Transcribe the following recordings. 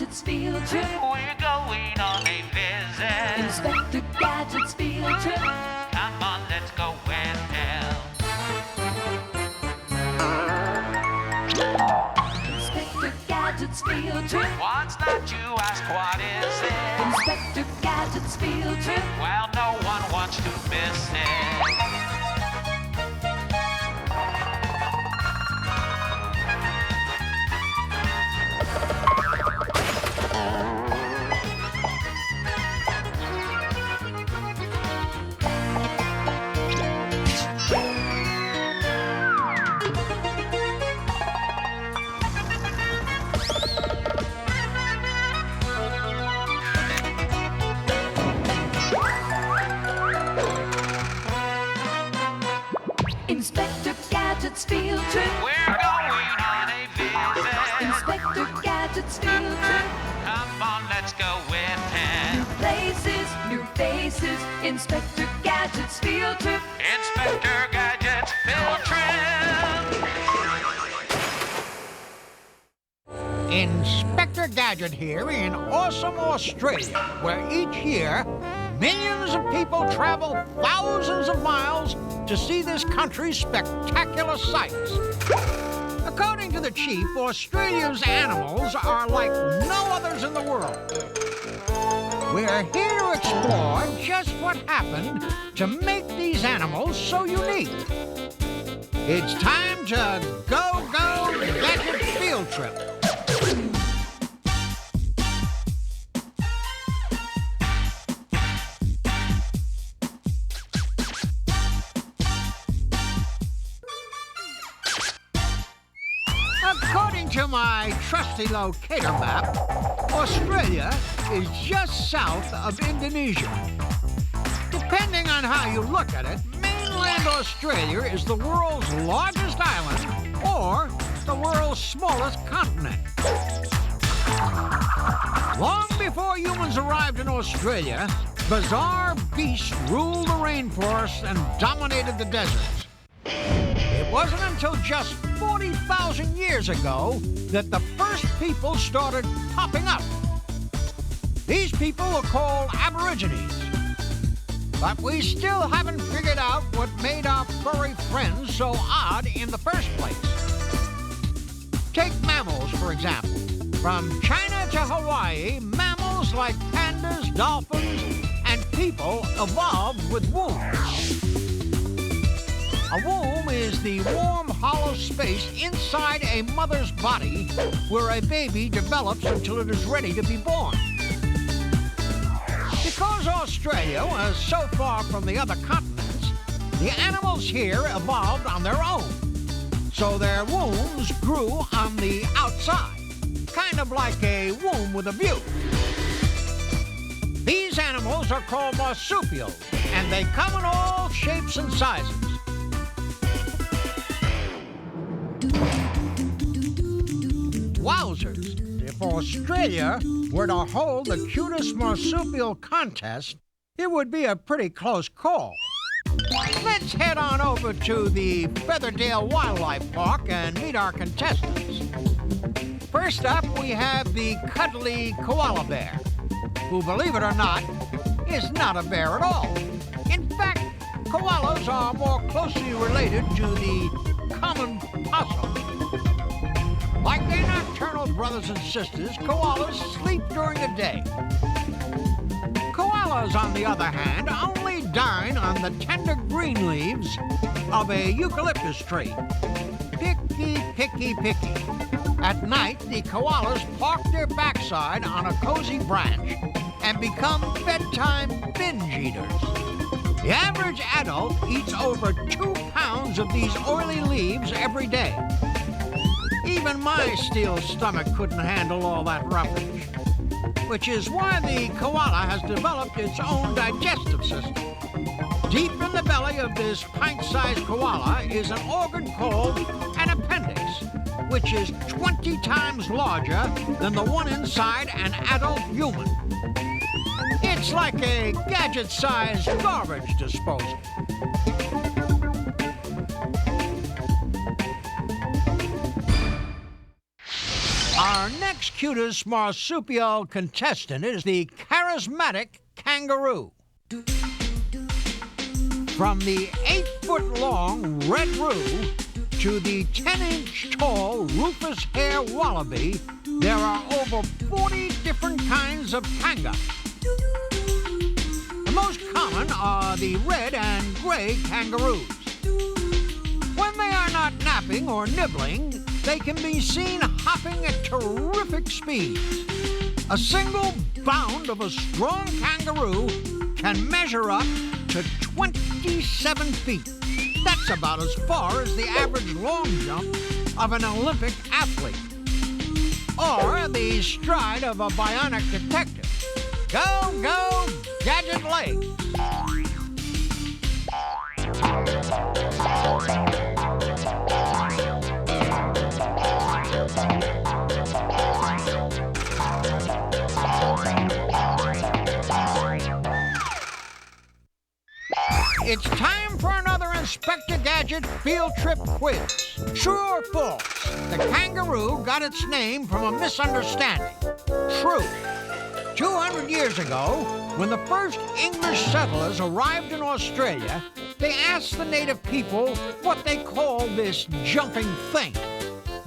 Gadget's field trip. We're going on a visit. Inspector Gadget's field trip. Come on, let's go with him. Inspector Gadget's field trip. What's that, you ask? What is it? Inspector Gadget's field trip. Well, no one wants to miss it. Inspector Gadget's field trip. We're going on a visit. Inspector Gadget's field trip. Come on, let's go with New him. places, new faces. Inspector Gadget's field trip. Inspector Gadget's field trip. Inspector Gadget here in awesome Australia, where each year millions of people travel thousands of miles to see this country's spectacular sights. According to the chief, Australia's animals are like no others in the world. We're here to explore just what happened to make these animals so unique. It's time to go Gadget field trip. According to my trusty locator map, Australia is just south of Indonesia. Depending on how you look at it, mainland Australia is the world's largest island or the world's smallest continent. Long before humans arrived in Australia, bizarre beasts ruled the rainforests and dominated the deserts. It wasn't until just 40,000 years ago that the first people started popping up. These people are called Aborigines. But we still haven't figured out what made our furry friends so odd in the first place. Take mammals, for example. From China to Hawaii, mammals like pandas, dolphins, and people evolved with wombs. A womb is the warm, hollow space inside a mother's body where a baby develops until it is ready to be born. Because Australia was so far from the other continents, the animals here evolved on their own. So their wombs grew on the outside, kind of like a womb with a view. These animals are called marsupials, and they come in all shapes and sizes. Wowzers! If Australia were to hold the cutest marsupial contest, it would be a pretty close call. Let's head on over to the Featherdale Wildlife Park and meet our contestants. First up, we have the cuddly koala bear, who, believe it or not, is not a bear at all. In fact, koalas are more closely related to the common possum. Like their nocturnal brothers and sisters, koalas sleep during the day. Koalas, on the other hand, only dine on the tender green leaves of a eucalyptus tree. Picky, picky, picky. At night, the koalas park their backside on a cozy branch and become bedtime binge eaters. The average adult eats over 2 pounds of these oily leaves every day. Even my steel stomach couldn't handle all that roughage, which is why the koala has developed its own digestive system. Deep in the belly of this pint-sized koala is an organ called an appendix, which is 20 times larger than the one inside an adult human. It's like a gadget-sized garbage disposal. Our next cutest marsupial contestant is the charismatic kangaroo. From the 8-foot-long red roo to the 10-inch tall rufous hair wallaby, there are over 40 different kinds of kanga. The most common are the red and gray kangaroos. When they are not napping or nibbling, they can be seen hopping at terrific speeds. A single bound of a strong kangaroo can measure up to 27 feet. That's about as far as the average long jump of an Olympic athlete. Or the stride of a bionic detective. Go, go, Gadget legs! It's time for another Inspector Gadget field trip quiz. True or false? The kangaroo got its name from a misunderstanding. True. 200 years ago, when the first English settlers arrived in Australia, they asked the native people what they called this jumping thing.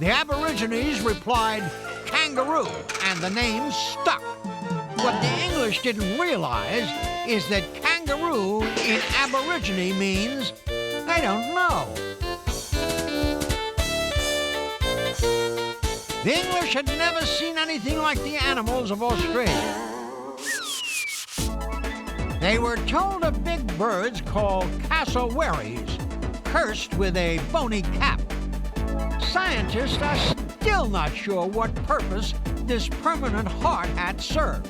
The Aborigines replied, kangaroo, and the name stuck. What the English didn't realize is that kangaroo in Aborigine means they don't know. The English had never seen anything like the animals of Australia. They were told of big birds called cassowaries, cursed with a bony cap. Scientists are still not sure what purpose this permanent hard hat serves.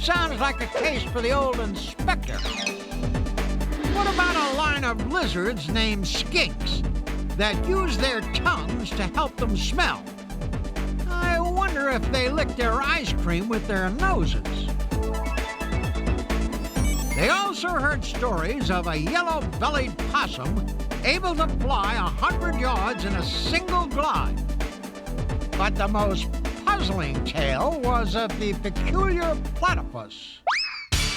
Sounds like a case for the old inspector. What about a line of lizards named skinks that use their tongues to help them smell? I wonder if they lick their ice cream with their noses. They also heard stories of a yellow-bellied possum able to fly 100 yards in a single glide. But the most puzzling tale was of the peculiar platypus.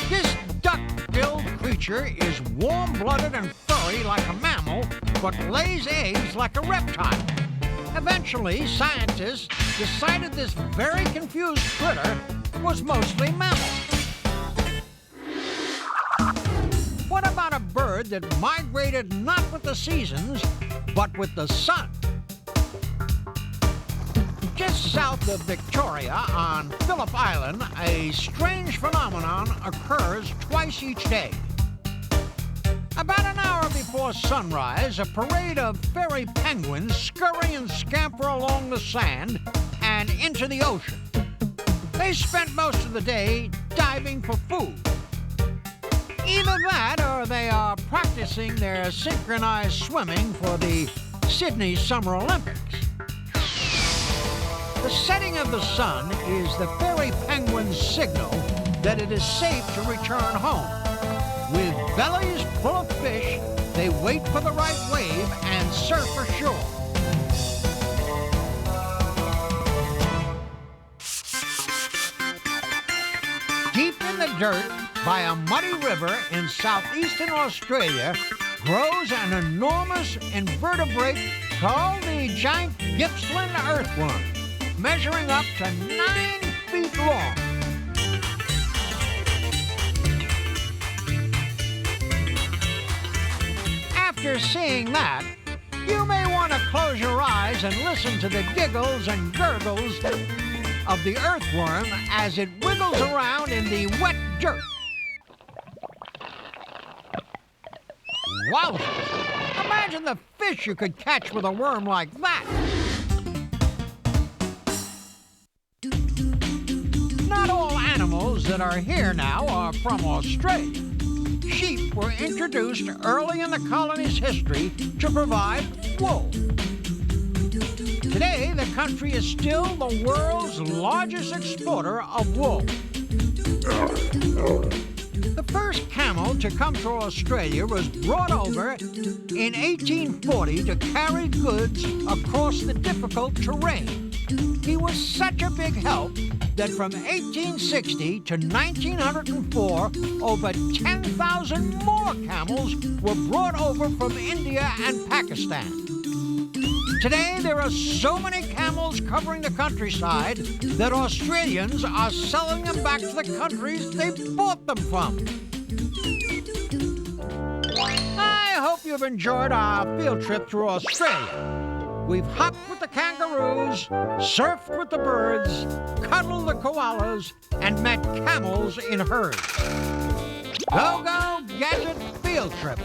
This duck-billed creature is warm-blooded and furry like a mammal, but lays eggs like a reptile. Eventually, scientists decided this very confused critter was mostly mammal. What about a bird that migrated not with the seasons, but with the sun? Just south of Victoria on Phillip Island, a strange phenomenon occurs twice each day. About an hour before sunrise, a parade of fairy penguins scurry and scamper along the sand and into the ocean. They spent most of the day diving for food. Either that or they are practicing their synchronized swimming for the Sydney Summer Olympics. The setting of the sun is the fairy penguin's signal that it is safe to return home. With bellies full of fish, they wait for the right wave and surf ashore. Deep in the dirt, by a muddy river in southeastern Australia, grows an enormous invertebrate called the giant Gippsland earthworm, measuring up to 9 feet long. After seeing that, you may want to close your eyes and listen to the giggles and gurgles of the earthworm as it wiggles around in the wet dirt. Wowzers! Imagine the fish you could catch with a worm like that. Not all animals that are here now are from Australia. Sheep were introduced early in the colony's history to provide wool. Today, the country is still the world's largest exporter of wool. The first camel to come to Australia was brought over in 1840 to carry goods across the difficult terrain. He was such a big help that from 1860 to 1904, over 10,000 more camels were brought over from India and Pakistan. Today, there are so many camels covering the countryside that Australians are selling them back to the countries they bought them from. I hope you've enjoyed our field trip through Australia. We've hopped with the kangaroos, surfed with the birds, cuddled the koalas, and met camels in herds. Go, go, Gadget field trip!